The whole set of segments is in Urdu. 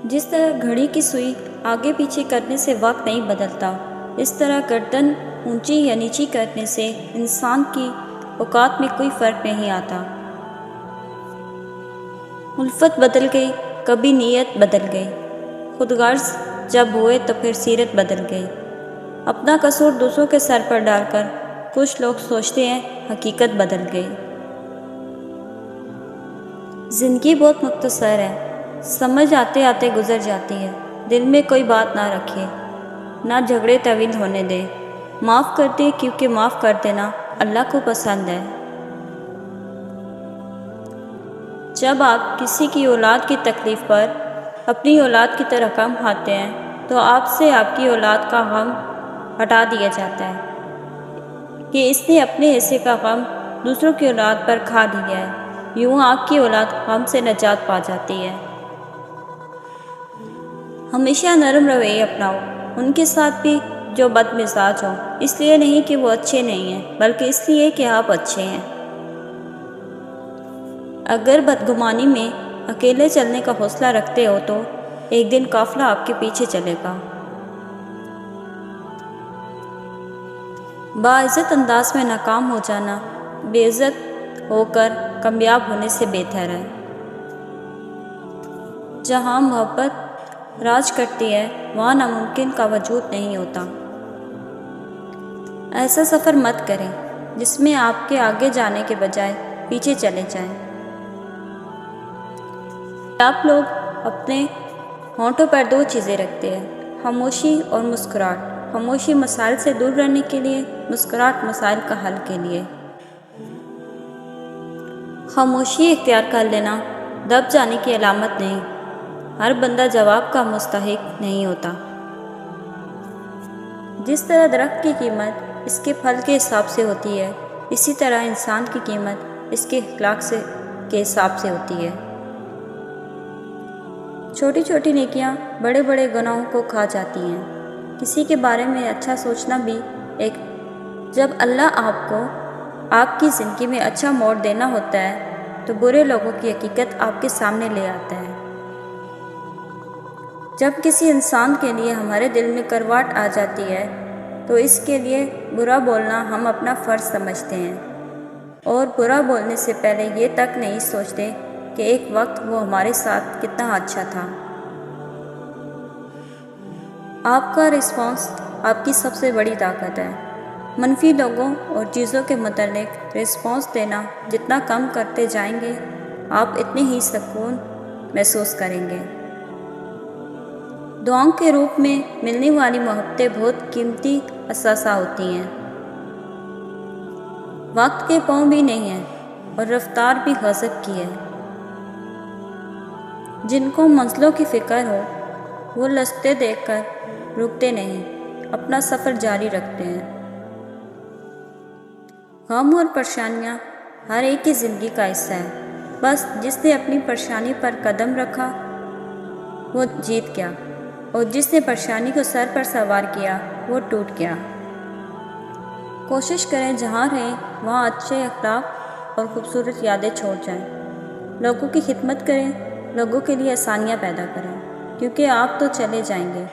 جس طرح گھڑی کی سوئی آگے پیچھے کرنے سے وقت نہیں بدلتا، اس طرح گردن اونچی یا نیچی کرنے سے انسان کی اوقات میں کوئی فرق نہیں آتا۔ الفت بدل گئی، کبھی نیت بدل گئی، خود غرض جب ہوئے تو پھر سیرت بدل گئی۔ اپنا قصور دوسروں کے سر پر ڈال کر کچھ لوگ سوچتے ہیں حقیقت بدل گئی۔ زندگی بہت مختصر ہے، سمجھ آتے آتے گزر جاتی ہے۔ دل میں کوئی بات نہ رکھے، نہ جھگڑے طویل ہونے دے، معاف کر دے، کیونکہ معاف کر دینا اللہ کو پسند ہے۔ جب آپ کسی کی اولاد کی تکلیف پر اپنی اولاد کی طرح غم کھاتے ہیں تو آپ سے آپ کی اولاد کا غم ہٹا دیا جاتا ہے کہ اس نے اپنے حصے کا غم دوسروں کی اولاد پر کھا لیا ہے۔ یوں آپ کی اولاد غم سے نجات پا جاتی ہے۔ ہمیشہ نرم رویہ اپناؤ ان کے ساتھ بھی جو بد مزاج ہوں، اس لیے نہیں کہ وہ اچھے نہیں ہیں بلکہ اس لیے کہ آپ اچھے ہیں۔ اگر بدگمانی میں اکیلے چلنے کا حوصلہ رکھتے ہو تو ایک دن قافلہ آپ کے پیچھے چلے گا۔ باعزت انداز میں ناکام ہو جانا بے عزت ہو کر کامیاب ہونے سے بہتر ہے۔ جہاں محبت راج کرتی ہے وہاں ناممکن کا وجود نہیں ہوتا۔ ایسا سفر مت کریں جس میں آپ کے آگے جانے کے بجائے پیچھے چلے جائیں۔ آپ لوگ اپنے ہونٹوں پر دو چیزیں رکھتے ہیں، خاموشی اور مسکراہٹ۔ خاموشی مسائل سے دور رہنے کے لیے، مسکراہٹ مسائل کا حل کے لیے۔ خاموشی اختیار کر لینا دب جانے کی علامت نہیں، ہر بندہ جواب کا مستحق نہیں ہوتا۔ جس طرح درخت کی قیمت اس کے پھل کے حساب سے ہوتی ہے، اسی طرح انسان کی قیمت اس کے اخلاق کے حساب سے ہوتی ہے۔ چھوٹی چھوٹی نیکیاں بڑے بڑے گناہوں کو کھا جاتی ہیں۔ کسی کے بارے میں اچھا سوچنا بھی ایک جب اللہ آپ کو آپ کی زندگی میں اچھا موڑ دینا ہوتا ہے تو برے لوگوں کی حقیقت آپ کے سامنے لے آتا ہے۔ جب کسی انسان کے لیے ہمارے دل میں کرواہٹ آ جاتی ہے تو اس کے لیے برا بولنا ہم اپنا فرض سمجھتے ہیں اور برا بولنے سے پہلے یہ تک نہیں سوچتے کہ ایک وقت وہ ہمارے ساتھ کتنا اچھا تھا۔ آپ کا رسپانس آپ کی سب سے بڑی طاقت ہے۔ منفی لوگوں اور چیزوں کے متعلق رسپانس دینا جتنا کم کرتے جائیں گے آپ اتنے ہی سکون محسوس کریں گے۔ دعاؤں کے روپ میں ملنے والی محبتیں بہت قیمتی اثاثہ ہوتی ہیں۔ وقت کے پاؤں بھی نہیں ہیں اور رفتار بھی غضب کی ہے۔ جن کو منزلوں کی فکر ہو وہ رستے دیکھ کر رکتے نہیں، اپنا سفر جاری رکھتے ہیں۔ غم اور پریشانیاں ہر ایک کی زندگی کا حصہ ہے، بس جس نے اپنی پریشانی پر قدم رکھا وہ جیت گیا اور جس نے پریشانی کو سر پر سوار کیا وہ ٹوٹ گیا۔ کوشش کریں جہاں رہیں وہاں اچھے اخلاق اور خوبصورت یادیں چھوڑ جائیں۔ لوگوں کی خدمت کریں، لوگوں کے لیے آسانیاں پیدا کریں، کیونکہ آپ تو چلے جائیں گے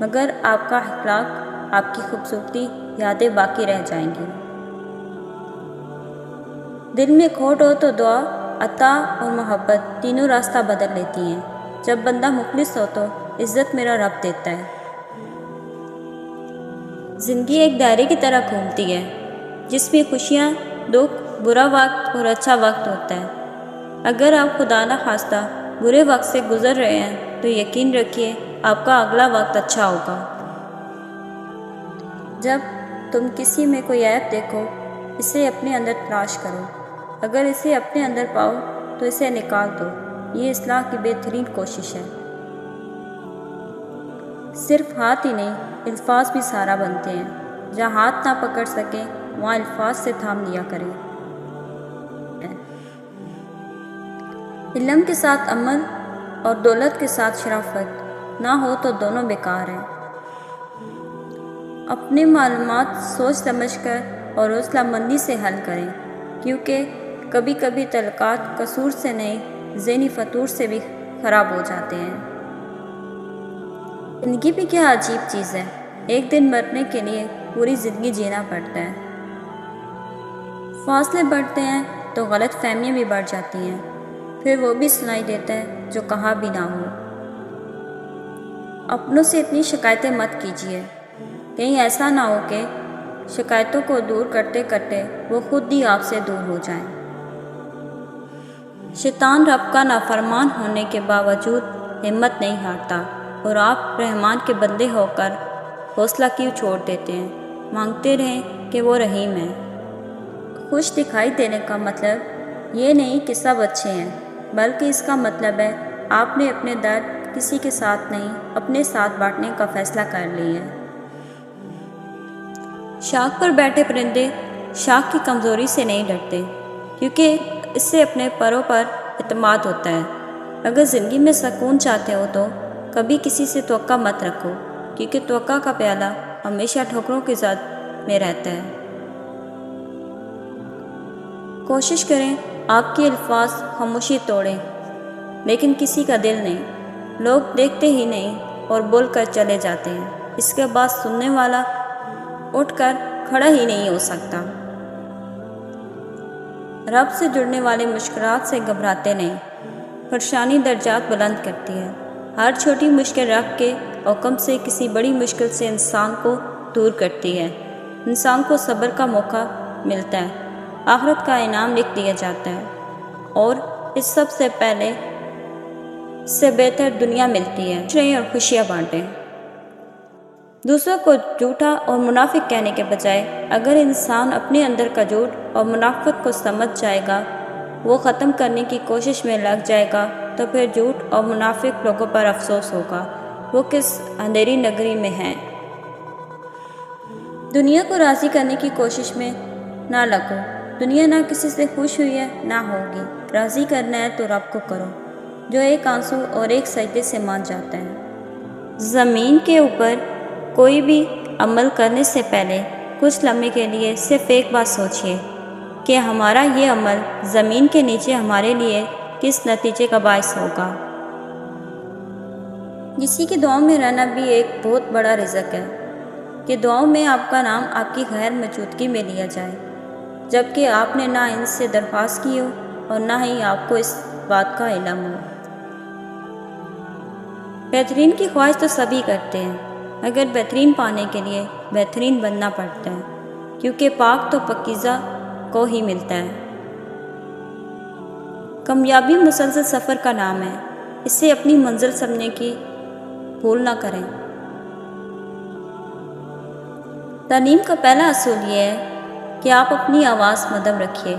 مگر آپ کا اخلاق، آپ کی خوبصورتی یادیں باقی رہ جائیں گی۔ دل میں کھوٹ ہو تو دعا، عطا اور محبت تینوں راستہ بدل لیتی ہیں۔ جب بندہ مخلص ہو تو عزت میرا رب دیتا ہے۔ زندگی ایک دائرے کی طرح گھومتی ہے جس میں خوشیاں، دکھ، برا وقت اور اچھا وقت ہوتا ہے۔ اگر آپ خدا نہ خواستہ برے وقت سے گزر رہے ہیں تو یقین رکھیے آپ کا اگلا وقت اچھا ہوگا۔ جب تم کسی میں کوئی عیب دیکھو اسے اپنے اندر تلاش کرو، اگر اسے اپنے اندر پاؤ تو اسے نکال دو، یہ اصلاح کی بہترین کوشش ہے۔ صرف ہاتھ ہی نہیں، الفاظ بھی سہارا بنتے ہیں۔ جہاں ہاتھ نہ پکڑ سکیں وہاں الفاظ سے تھام لیا کریں۔ علم کے ساتھ عمل اور دولت کے ساتھ شرافت نہ ہو تو دونوں بیکار ہیں۔ اپنے معلومات سوچ سمجھ کر اور حوصلہ مندی سے حل کریں، کیونکہ کبھی کبھی تعلقات قصور سے نہیں ذہنی فتور سے بھی خراب ہو جاتے ہیں۔ زندگی بھی کیا عجیب چیز ہے، ایک دن مرنے کے لیے پوری زندگی جینا پڑتا ہے۔ فاصلے بڑھتے ہیں تو غلط فہمیاں بھی بڑھ جاتی ہیں، پھر وہ بھی سنائی دیتا ہے جو کہا بھی نہ ہو۔ اپنوں سے اتنی شکایتیں مت کیجیے، کہیں ایسا نہ ہو کہ شکایتوں کو دور کرتے کرتے وہ خود ہی آپ سے دور ہو جائیں۔ شیطان رب کا نافرمان ہونے کے باوجود ہمت نہیں ہارتا، اور آپ رحمان کے بندے ہو کر حوصلہ کیوں چھوڑ دیتے ہیں؟ مانگتے رہیں کہ وہ رحیم ہے۔ خوش دکھائی دینے کا مطلب یہ نہیں کہ سب اچھے ہیں، بلکہ اس کا مطلب ہے آپ نے اپنے درد کسی کے ساتھ نہیں، اپنے ساتھ بانٹنے کا فیصلہ کر لیا ہے۔ شاخ پر بیٹھے پرندے شاخ کی کمزوری سے نہیں ڈرتے، کیونکہ اس سے اپنے پروں پر اعتماد ہوتا ہے۔ اگر زندگی میں سکون چاہتے ہو تو کبھی کسی سے توقع مت رکھو، کیونکہ توقع کا پیالہ ہمیشہ ٹھوکروں کے زد میں رہتا ہے۔ کوشش کریں آپ کے الفاظ خاموشی توڑیں، لیکن کسی کا دل نہیں۔ لوگ دیکھتے ہی نہیں اور بول کر چلے جاتے ہیں، اس کے بعد سننے والا اٹھ کر کھڑا ہی نہیں ہو سکتا۔ رب سے جڑنے والے مشکلات سے گھبراتے نہیں، پریشانی درجات بلند کرتی ہے۔ ہر چھوٹی مشکل رب کے حکم سے کسی بڑی مشکل سے انسان کو دور کرتی ہے۔ انسان کو صبر کا موقع ملتا ہے، آخرت کا انعام لکھ دیا جاتا ہے، اور اس سب سے پہلے اس سے بہتر دنیا ملتی ہے۔ خوش رہیں اور خوشیاں بانٹیں۔ دوسروں کو جھوٹا اور منافق کہنے کے بجائے اگر انسان اپنے اندر کا جھوٹ اور منافقت کو سمجھ جائے گا، وہ ختم کرنے کی کوشش میں لگ جائے گا، تو پھر جھوٹ اور منافق لوگوں پر افسوس ہوگا، وہ کس اندھیری نگری میں ہیں۔ دنیا کو راضی کرنے کی کوشش میں نہ لگو، دنیا نہ کسی سے خوش ہوئی ہے نہ ہوگی۔ راضی کرنا ہے تو رب کو کرو، جو ایک آنسو اور ایک سجدے سے مان جاتا ہے۔ زمین کے اوپر کوئی بھی عمل کرنے سے پہلے کچھ لمحے کے لیے صرف ایک بات سوچئے کہ ہمارا یہ عمل زمین کے نیچے ہمارے لیے کس نتیجے کا باعث ہوگا۔ کسی کی دعاؤں میں رہنا بھی ایک بہت بڑا رزق ہے کہ دعاؤں میں آپ کا نام آپ کی غیر موجودگی میں لیا جائے، جبکہ آپ نے نہ ان سے درخواست کی ہو اور نہ ہی آپ کو اس بات کا علم ہو۔ بہترین کی خواہش تو سبھی کرتے ہیں، مگر بہترین پانے کے لیے بہترین بننا پڑتا ہے، کیونکہ پاک تو پاکیزہ کو ہی ملتا ہے۔ کامیابی مسلسل سفر کا نام ہے، اسے اپنی منزل سمجھنے کی بھول نہ کریں۔ تعلیم کا پہلا اصول یہ ہے کہ آپ اپنی آواز مدھم رکھیے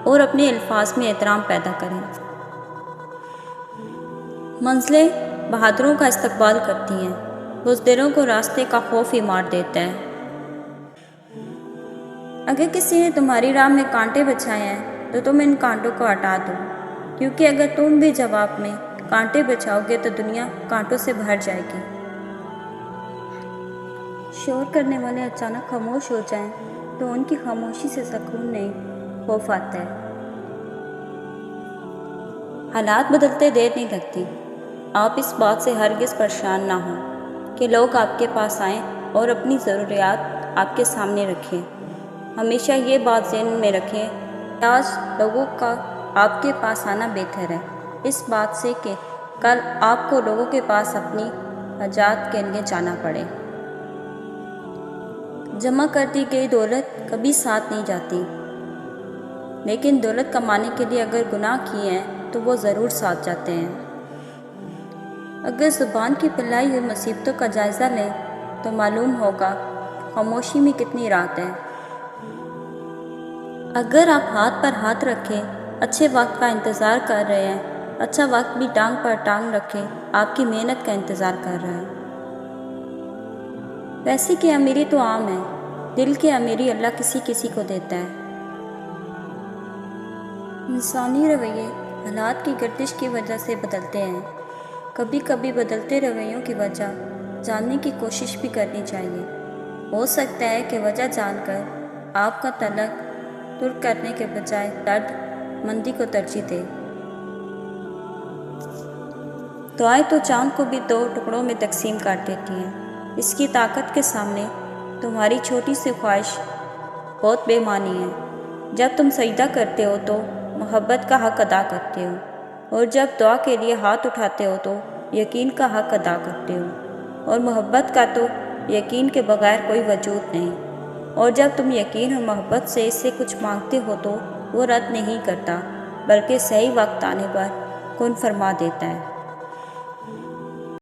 اور اپنے الفاظ میں احترام پیدا کریں۔ منزلیں بہادروں کا استقبال کرتی ہیں، بزدلوں کو راستے کا خوف ہی مار دیتا ہے۔ اگر کسی نے تمہاری راہ میں کانٹے بچھائے ہیں تو تم ان کانٹوں کو ہٹا دو، کیونکہ اگر تم بھی جواب میں کانٹے بچھاؤ گے تو دنیا کانٹوں سے بھر جائے گی۔ شور کرنے والے اچانک خاموش ہو جائیں تو ان کی خاموشی سے سکون نہیں، خوف آتا ہے۔ حالات بدلتے دیر نہیں لگتی۔ آپ اس بات سے ہرگز پریشان نہ ہوں کہ لوگ آپ کے پاس آئیں اور اپنی ضروریات آپ کے سامنے رکھیں۔ ہمیشہ یہ بات ذہن میں رکھیں کہ آج لوگوں کا آپ کے پاس آنا بہتر ہے، اس بات سے کہ کل آپ کو لوگوں کے پاس اپنی حاجات کے لیے جانا پڑے۔ جمع کر دی گئی دولت کبھی ساتھ نہیں جاتی، لیکن دولت کمانے کے لیے اگر گناہ کیے ہیں تو وہ ضرور ساتھ جاتے ہیں۔ اگر زبان کی پھیلائی ہوئی مصیبتوں کا جائزہ لیں تو معلوم ہوگا خاموشی میں کتنی راحت ہے۔ اگر آپ ہاتھ پر ہاتھ رکھے اچھے وقت کا انتظار کر رہے ہیں، اچھا وقت بھی ٹانگ پر ٹانگ رکھے آپ کی محنت کا انتظار کر رہا ہے۔ پیسے کی امیری تو عام ہے، دل کی امیری اللہ کسی کسی کو دیتا ہے۔ انسانی رویے حالات کی گردش کی وجہ سے بدلتے ہیں، کبھی کبھی بدلتے رویوں کی وجہ جاننے کی کوشش بھی کرنی چاہیے۔ ہو سکتا ہے کہ وجہ جان کر آپ کا تعلق ترک کرنے کے بجائے درد مندی کو ترجیح دے۔ دعائیں تو چاند کو بھی 2 ٹکڑوں میں تقسیم کر دیتی ہیں۔ اس کی طاقت کے سامنے تمہاری چھوٹی سی خواہش بہت بے معنی ہے۔ جب تم سجدہ کرتے ہو تو محبت کا حق ادا کرتے ہو، اور جب دعا کے لیے ہاتھ اٹھاتے ہو تو یقین کا حق ادا کرتے ہو، اور محبت کا تو یقین کے بغیر کوئی وجود نہیں۔ اور جب تم یقین اور محبت سے اس سے کچھ مانگتے ہو تو وہ رد نہیں کرتا، بلکہ صحیح وقت آنے پر کن فرما دیتا ہے۔